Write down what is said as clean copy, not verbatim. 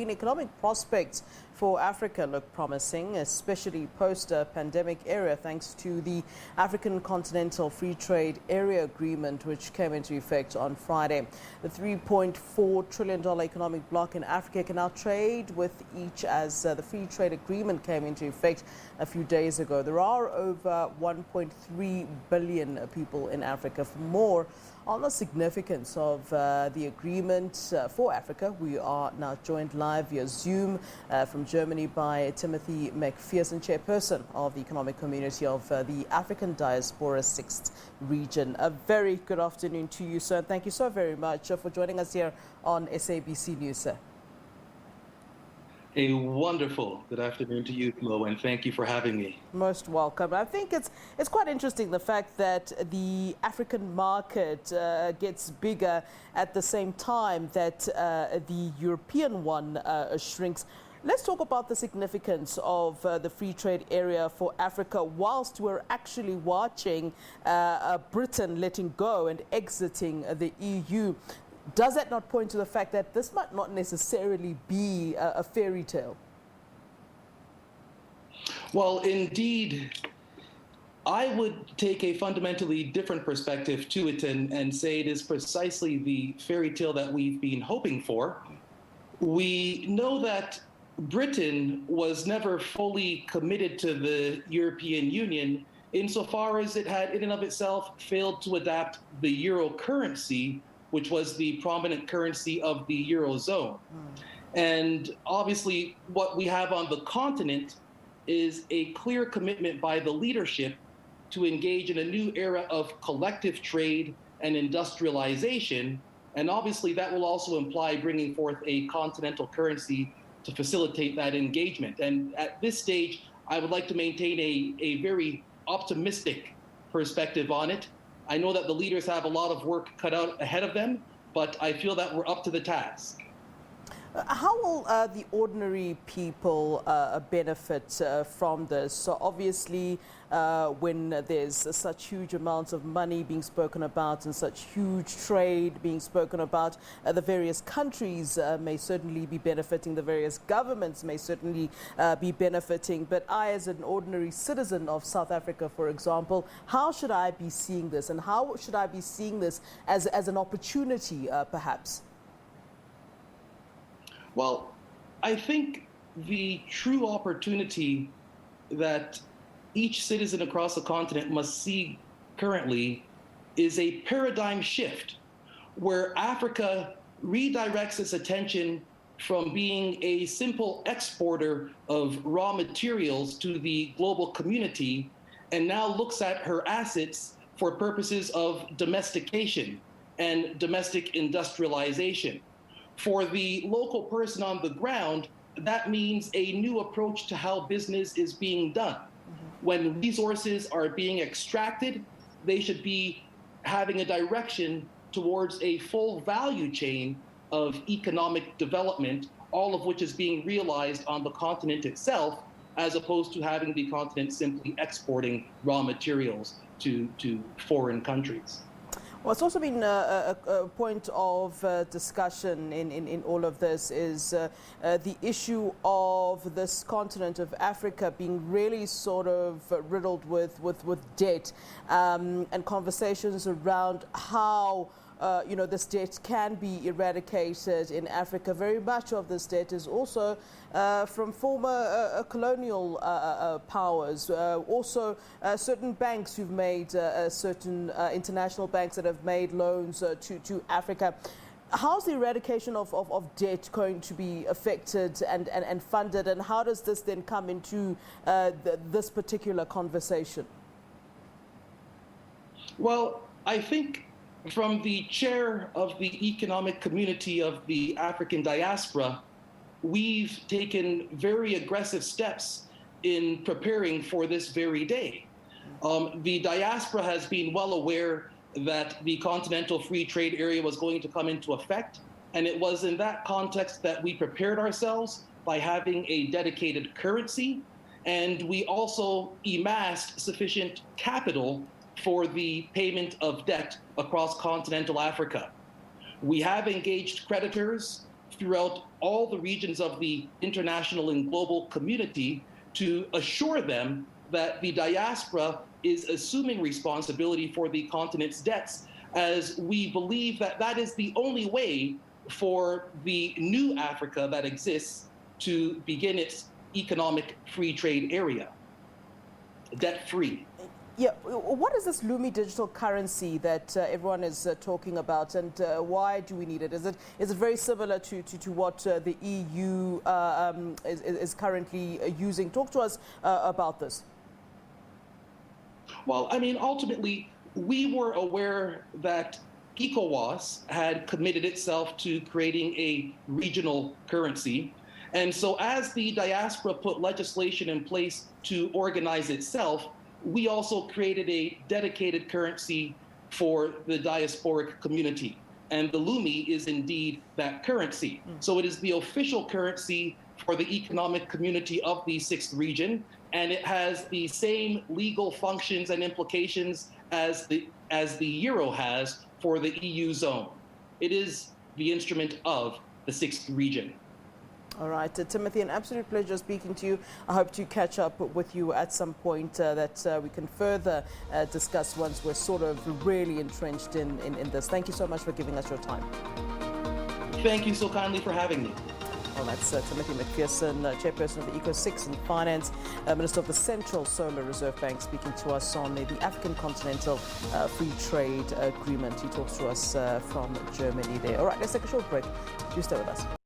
Economic prospects for Africa look promising, especially post-pandemic era, thanks to the African Continental Free Trade Area Agreement, which came into effect on Friday. The $3.4 trillion economic bloc in Africa can now trade with each as the free trade agreement came into effect a few days ago. There are over 1.3 billion people in Africa. For more on the significance of the agreement for Africa, we are now joined live via Zoom from Germany by Timothy McPherson, Chairperson of the Economic Community of the African Diaspora 6th region. A very good afternoon to you, sir. Thank you so very much for joining us here on SABC News, sir. A wonderful good afternoon to you, Flo, and thank you for having me. Most welcome. I think it's quite interesting, the fact that the African market gets bigger at the same time that the European one shrinks. Let's talk about the significance of the free trade area for Africa whilst we're actually watching Britain letting go and exiting the EU. Does that not point to the fact that this might not necessarily be a fairy tale? Well, indeed, I would take a fundamentally different perspective to it and say it is precisely the fairy tale that we've been hoping for. We know that Britain was never fully committed to the European Union insofar as it had in and of itself failed to adapt the euro currency, which was the prominent currency of the Eurozone. And obviously, what we have on the continent is a clear commitment by the leadership to engage in a new era of collective trade and industrialization. And obviously, that will also imply bringing forth a continental currency to facilitate that engagement. And at this stage, I would like to maintain a very optimistic perspective on it. I know that the leaders have a lot of work cut out ahead of them, but I feel that we're up to the task. How will the ordinary people benefit from this? So obviously, when there's such huge amounts of money being spoken about and such huge trade being spoken about, the various countries may certainly be benefiting, the various governments may certainly be benefiting. But I, as an ordinary citizen of South Africa, for example, how should I be seeing this? And how should I be seeing this as an opportunity, perhaps? Well, I think the true opportunity that each citizen across the continent must see currently is a paradigm shift where Africa redirects its attention from being a simple exporter of raw materials to the global community and now looks at her assets for purposes of domestication and domestic industrialization. For the local person on the ground, that means a new approach to how business is being done. When resources are being extracted, they should be having a direction towards a full value chain of economic development, all of which is being realized on the continent itself, as opposed to having the continent simply exporting raw materials to foreign countries. Well, it's also been a point of discussion in all of this is the issue of this continent of Africa being really sort of riddled with debt and conversations around how this debt can be eradicated in Africa. Very much of this debt is also from former colonial powers. Also, certain banks who've made certain international banks that have made loans to Africa. How's the eradication of debt going to be affected and funded, and how does this then come into this particular conversation? Well, I think from the chair of the Economic Community of the African Diaspora, we've taken very aggressive steps in preparing for this very day. The diaspora has been well aware that the Continental Free Trade Area was going to come into effect, and it was in that context that we prepared ourselves by having a dedicated currency, and we also amassed sufficient capital for the payment of debt across continental Africa. We have engaged creditors throughout all the regions of the international and global community to assure them that the diaspora is assuming responsibility for the continent's debts, as we believe that that is the only way for the new Africa that exists to begin its economic free trade area, debt-free. Yeah, what is this Lumi digital currency that everyone is talking about, and why do we need it? Is it very similar to what the EU is currently using? Talk to us about this. Well, I mean, ultimately, we were aware that ECOWAS had committed itself to creating a regional currency. And so as the diaspora put legislation in place to organize itself, we also created a dedicated currency for the diasporic community. And the Lumi is indeed that currency. So it is the official currency for the economic community of the 6th region, and it has the same legal functions and implications as the euro has for the EU zone. It is the instrument of the 6th region. All right, Timothy, an absolute pleasure speaking to you. I hope to catch up with you at some point that we can further discuss once we're sort of really entrenched in this. Thank you so much for giving us your time. Thank you so kindly for having me. Well, that's Timothy McPherson, Chairperson of the ECO6 and Finance, Minister of the Central Solar Reserve Bank, speaking to us on the African Continental Free Trade Agreement. He talks to us from Germany there. All right, let's take a short break. Do stay with us.